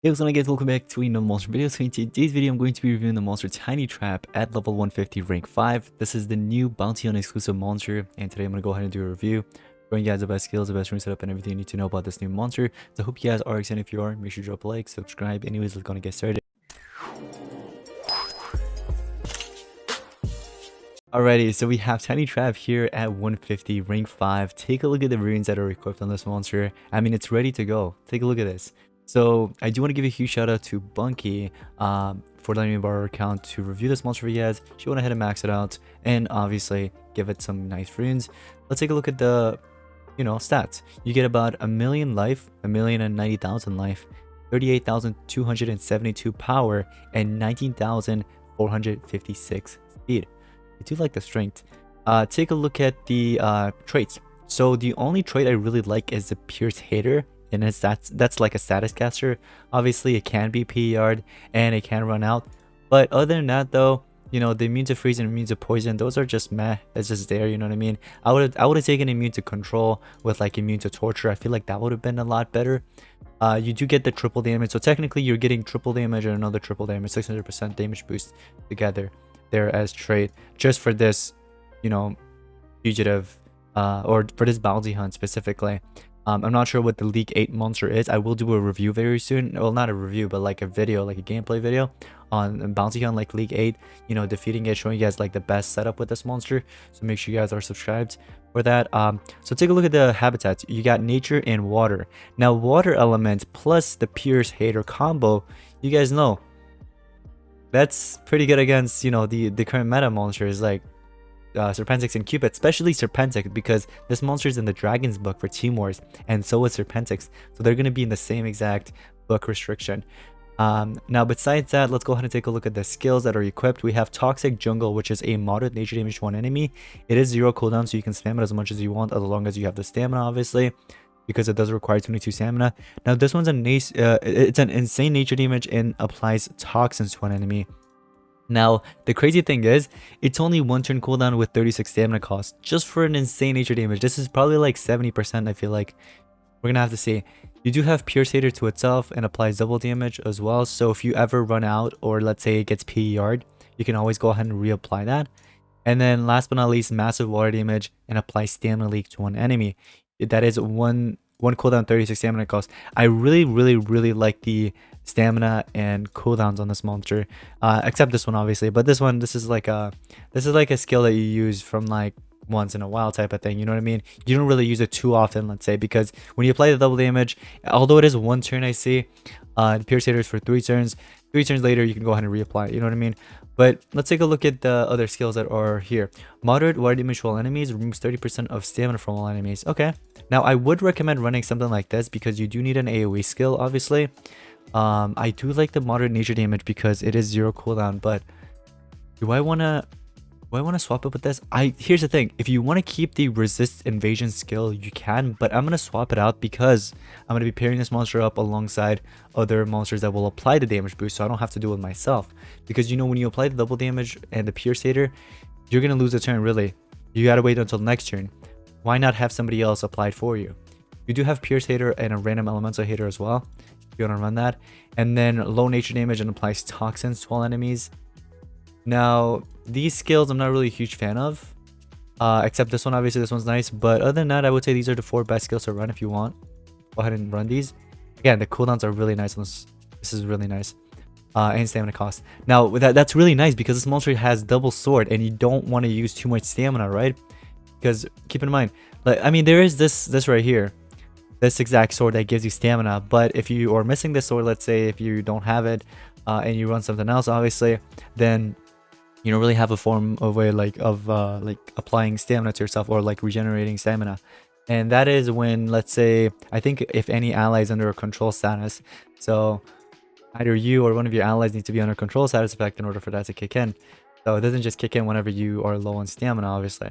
Hey, what's up guys, welcome back to another monster video. So in today's video I'm going to be reviewing the monster Tinytrap at level 150 rank 5. This is the new bounty on exclusive monster, and today I'm going to go ahead and do a review, showing you guys the best skills, the best room setup, and everything you need to know about this new monster. So I hope you guys are excited. If you are, make sure to drop a like, subscribe. Anyways, let's go and get started. Alrighty, so we have Tinytrap here at 150 rank 5. Take a look at the runes that are equipped on this monster. I mean, it's ready to go. Take a look at this. So I do want to give a huge shout out to Bunky for letting me borrow her account to review this monster for you guys. She went ahead and maxed it out and obviously give it some nice runes. Let's take a look at the stats. You get about 1,000,000 life, 1,090,000 life, 38,272 power, and 19,456 speed. I do like the strength. Take a look at the traits. So the only trait I really like is the Pierce Hater, and that's like a status caster. Obviously it can be PER'd and it can run out, but other than that though, the immune to freeze and immune to poison, those are just meh. It's just there, you know what I mean? I would have taken immune to control with like immune to torture. I feel like that would have been a lot better. You do get the triple damage, so technically you're getting triple damage and another triple damage, 600% damage boost together there as trait, just for this fugitive or for this bounty hunt specifically. I'm not sure what the League 8 monster is. I will do a review very soon. Well, not a review, but like a video, like a gameplay video on bounty hunt like League 8, defeating it, showing you guys like the best setup with this monster. So make sure you guys are subscribed for that. So take a look at the habitats. You got nature and water. Now water element plus the Pierce Hater combo, you guys know that's pretty good against the current meta monsters like Serpentix and Cupid, especially Serpentix, because this monster is in the Dragon's book for Team Wars, and so is Serpentix, so they're going to be in the same exact book restriction. Now besides that, let's go ahead and take a look at the skills that are equipped. We have Toxic Jungle, which is a moderate nature damage to one enemy. It is 0 cooldown, so you can spam it as much as you want as long as you have the stamina, obviously, because it does require 22 stamina. Now this one's it's an insane nature damage and applies toxins to an enemy. Now, the crazy thing is, it's only 1 turn cooldown with 36 stamina cost, just for an insane nature damage. This is probably like 70%, I feel like. We're gonna have to see. You do have Pierce Hater to itself and applies double damage as well, so if you ever run out, or let's say it gets PER'd, you can always go ahead and reapply that. And then last but not least, massive water damage and apply stamina leak to one enemy. That is one cooldown, 36 stamina cost. I really like the stamina and cooldowns on this monster, except this one obviously, but this is like a skill that you use from like once in a while type of thing, you know what I mean? You don't really use it too often, let's say, because when you apply the double damage, although it is 1 turn, I see the Pierce Hater is for 3 turns later you can go ahead and reapply it, you know what I mean? But let's take a look at the other skills that are here. Moderate water damage to all enemies, removes 30% of stamina from all enemies. Okay, now I would recommend running something like this because you do need an AoE skill, obviously. I do like the moderate nature damage because it is 0 cooldown, but do I want to swap it with this? Here's the thing, if you want to keep the resist invasion skill, you can, but I'm going to swap it out because I'm going to be pairing this monster up alongside other monsters that will apply the damage boost, so I don't have to do it myself. Because when you apply the double damage and the Pierce Hater, you're going to lose a turn, really. You got to wait until next turn. Why not have somebody else applied for you? You do have Pierce Hater and a random elemental hater as well, if you want to run that. And then low nature damage and applies toxins to all enemies. Now these skills I'm not really a huge fan of, except this one. Obviously this one's nice, but other than that, I would say these are the 4 best skills to run if you want. Go ahead and run these. Again, the cooldowns are really nice on this. This is really nice. And stamina cost. Now that's really nice because this monster has double sword and you don't want to use too much stamina, right? Because keep in mind, like, I mean, there is this right here, this exact sword that gives you stamina, but if you are missing this sword, let's say if you don't have it and you run something else, obviously, then you don't really have a form of way like applying stamina to yourself or like regenerating stamina. And that is when, let's say, I think if any ally is under a control status, so either you or one of your allies needs to be under control status effect in order for that to kick in. So it doesn't just kick in whenever you are low on stamina, obviously.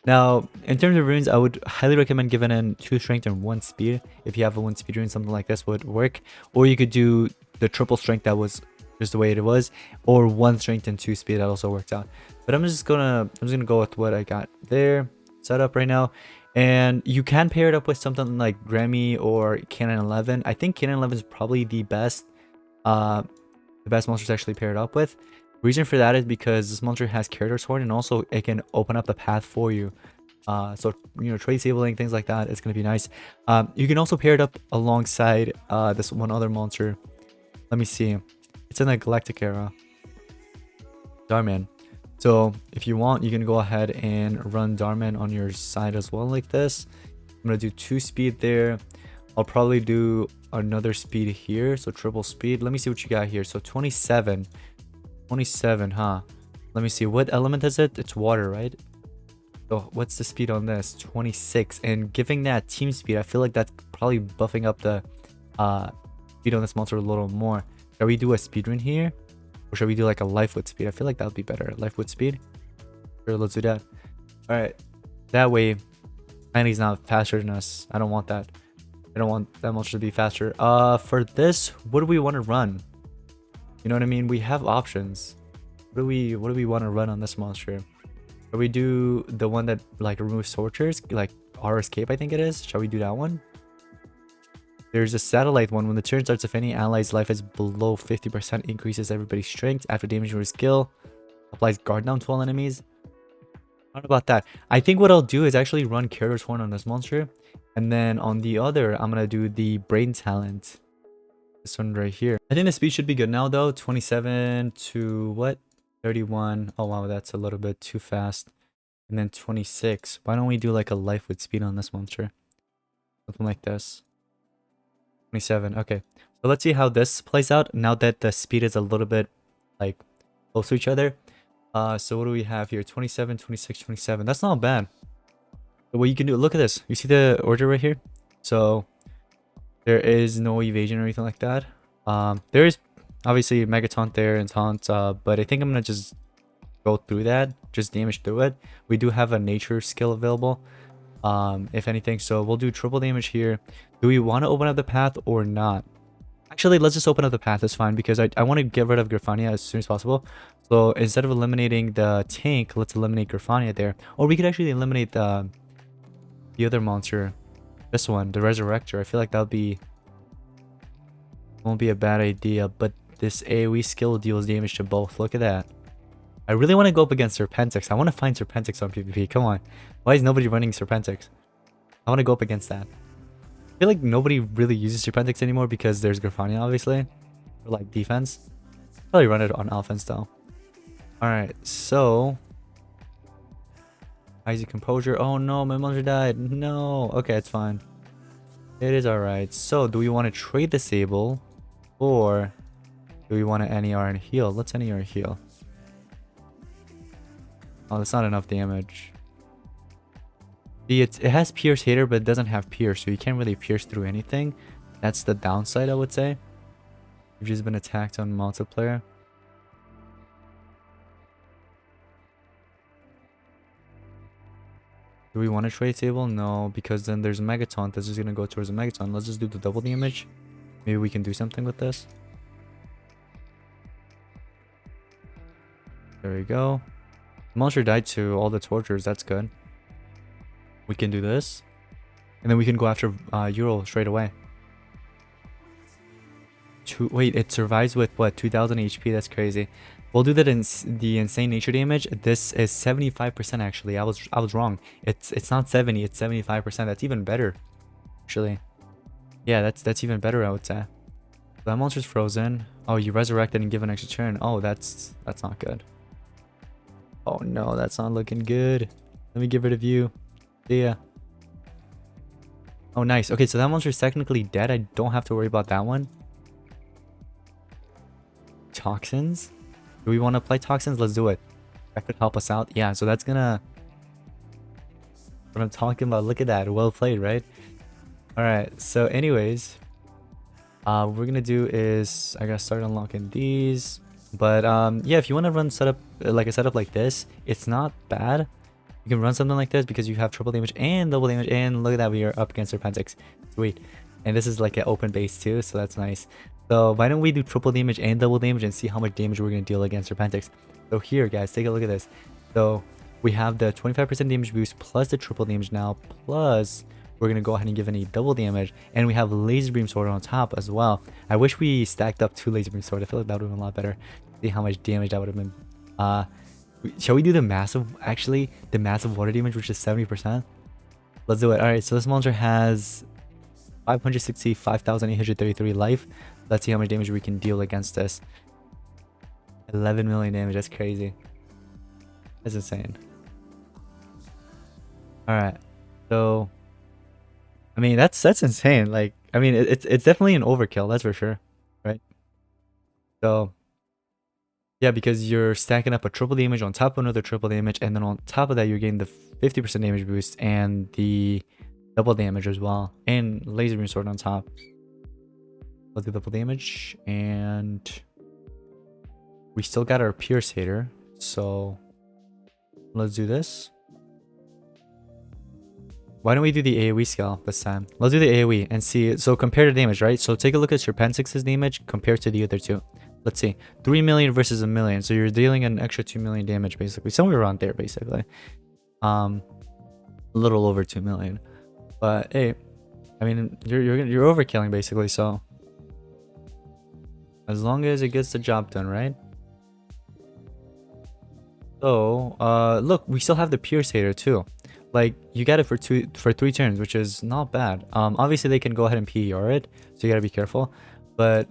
Now, in terms of runes, I would highly recommend giving in 2 strength and 1 speed. If you have a 1 speed rune, something like this would work. Or you could do the triple strength that was just the way it was, or 1 strength and 2 speed. That also works out. But I'm just gonna go with what I got there set up right now. And you can pair it up with something like Grammy or Canon 11. I think Canon 11 is probably the best the best monsters actually paired up with. Reason for that is because this monster has Curator's Horn, and also it can open up the path for you. So trade disabling, things like that, it's gonna be nice. You can also pair it up alongside this one other monster. Let me see. It's in the Galactic era. Darman. So if you want, you can go ahead and run Darman on your side as well, like this. I'm gonna do 2 speed there. I'll probably do another speed here, so triple speed. Let me see what you got here. So 27, huh? Let me see, what element is it? It's water, right? So what's the speed on this? 26. And giving that team speed, I feel like that's probably buffing up the speed on this monster a little more. Shall we do a speed run here? Or should we do like a life with speed? I feel like that would be better. Life with speed? Sure, let's do that. Alright. That way, Tiny's not faster than us. I don't want that. I don't want that monster to be faster. For this, what do we want to run? You know what I mean? We have options. What do we want to run on this monster? Shall we do the one that like removes tortures? Like our escape, I think it is. Shall we do that one? There's a satellite one. When the turn starts, if any ally's life is below 50%, increases everybody's strength after damaging your skill. Applies guard down to all enemies. Not about that. I think what I'll do is actually run Curator's Horn on this monster. And then on the other, I'm going to do the Brain Talent. This one right here. I think the speed should be good now though. 27 to what? 31. Oh wow, that's a little bit too fast. And then 26. Why don't we do like a life with speed on this monster? Something like this. 27. Okay. So let's see how this plays out now that the speed is a little bit like close to each other. So what do we have here? 27, 26, 27. That's not bad. So what you can do, look at this. You see the order right here? So there is no evasion or anything like that. There is obviously Mega Taunt there and Taunt, but I think I'm gonna just go through that, just damage through it. We do have a nature skill available, if anything, so we'll do triple damage here. Do we want to open up the path or not? Actually, let's just open up the path. It's fine because I want to get rid of Grafania as soon as possible. So instead of eliminating the tank, let's eliminate Grafania there. Or we could actually eliminate the other monster, this one, the Resurrector. I feel like that won't be a bad idea, but this AoE skill deals damage to both. Look at that. I really want to go up against Serpentix. I want to find Serpentix on PvP. Come on. Why is nobody running Serpentix? I want to go up against that. I feel like nobody really uses Serpentix anymore because there's Grafania, obviously. For like defense. Probably run it on offense though. Alright, so Isaac Composure. Oh no, my monster died. No. Okay, it's fine. It is alright. So, do we want to trade disable? Or do we want to NER and heal? Let's NER and heal. Oh, that's not enough damage. See, it has Pierce Hater, but it doesn't have Pierce, so you can't really pierce through anything. That's the downside, I would say. You've just been attacked on multiplayer. Do we want to trade table? No, because then there's a Megaton that's just going to go towards a Megaton. Let's just do the double damage. Maybe we can do something with this. There we go. The monster died to all the tortures. That's good. We can do this. And then we can go after Ural straight away. Wait, it survives with what? 2000 HP? That's crazy. We'll do that in the insane nature damage. This is 75% actually. I was wrong. It's not 70, it's 75%. That's even better. Actually. Yeah, that's even better, I would say. That monster's frozen. Oh, you resurrected and give an extra turn. Oh, that's not good. Oh no, that's not looking good. Let me get rid of you. Yeah. Oh, nice. Okay, so that monster is technically dead. I don't have to worry about that one. Toxins? Do we want to play Toxins? Let's do it. That could help us out. Yeah, so that's gonna... What I'm talking about. Look at that. Well played, right? Alright, so anyways... what we're gonna do is... I gotta start unlocking these. But, yeah, if you want to run setup like a setup like this, it's not bad. You can run something like this because you have triple damage and double damage. And look at that, we are up against Serpentix. Sweet. And this is like an open base too, so that's nice. So why don't we do triple damage and double damage and see how much damage we're going to deal against Serpentix. So here, guys, take a look at this. So we have the 25% damage boost plus the triple damage now, plus we're gonna go ahead and give it a double damage, and we have laser beam sword on top as well. I wish we stacked up 2 laser beam sword. I feel like that would have been a lot better. See how much damage that would have been. Shall we do the massive, actually the massive water damage, which is 70%? Let's do it. All right, so this monster has 565,833 life. Let's see how much damage we can deal against this. 11 million damage. That's crazy. That's insane. All right, so I mean that's insane. Like, I mean it's definitely an overkill, that's for sure, right? So yeah, because you're stacking up a triple damage on top of another triple damage, and then on top of that you're getting the 50% damage boost and the double damage as well, and laser beam sword on top. Let's do double damage, and we still got our pierce hater, so let's do this. Why don't we do the AoE skill this time? Let's do the AoE and see. So compare the damage, right? So take a look at Serpentix's damage compared to the other two. Let's see. 3 million versus 1 million. So you're dealing an extra 2 million damage, basically. Somewhere around there, basically. A little over 2 million. But hey, I mean, you're overkilling, basically. So as long as it gets the job done, right? So look, we still have the pierce hater too. Like, you get it for 3 turns, which is not bad. Obviously they can go ahead and PER it, so you gotta be careful. But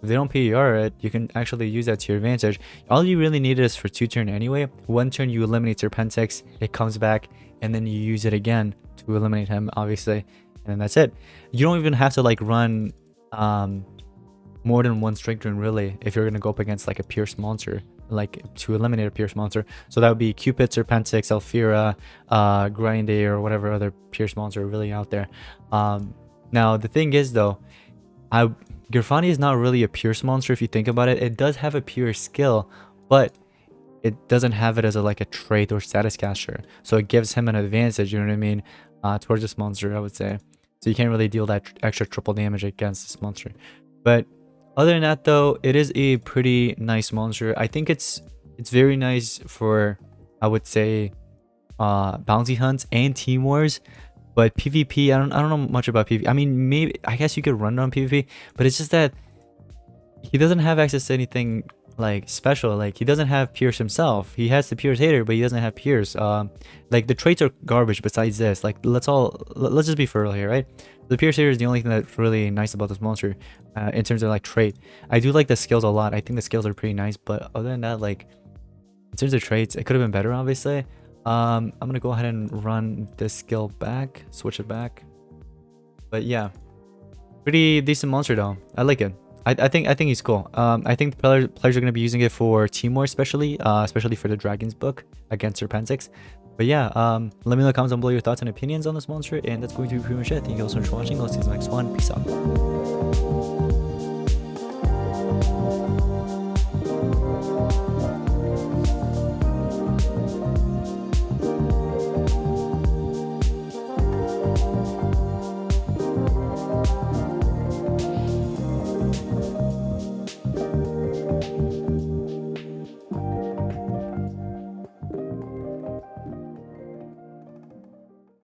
if they don't PER it, you can actually use that to your advantage. All you really need is for 2 turns anyway. 1 turn you eliminate Serpentix, it comes back, and then you use it again to eliminate him, obviously, and then that's it. You don't even have to like run more than 1 strength rune really if you're gonna go up against like a pierce monster, like to eliminate a pierce monster. So that would be Cupid, Serpentix, Alfira, Grindey, or whatever other pierce monster are really out there. Now the thing is though, Girfani is not really a pierce monster if you think about it. It does have a pierce skill, but it doesn't have it as a trait or status caster, so it gives him an advantage, you know what I mean, towards this monster, I would say. So you can't really deal that extra triple damage against this monster. But other than that though, it is a pretty nice monster. I think it's very nice for, I would say, bounty hunts and team wars. But PvP, I don't know much about PvP. I mean, maybe, I guess you could run it on PvP, but it's just that he doesn't have access to anything like special. Like, he doesn't have Pierce himself. He has the Pierce hater, but he doesn't have Pierce. Like, the traits are garbage besides this. Like, let's just be for real here, right? The Pierce hater is the only thing that's really nice about this monster, in terms of like trait. I do like the skills a lot. I think the skills are pretty nice, but other than that, like, in terms of traits, it could have been better, obviously. I'm gonna go ahead and run this skill back, switch it back. But yeah, pretty decent monster though. I like it. I think he's cool. I think the players are gonna be using it for team war, especially for the Dragons book against Serpentix. But yeah, let me know in the comments down below your thoughts and opinions on this monster, and that's going to be pretty much it. Thank you all so much for watching. I'll see you in the next one. Peace out.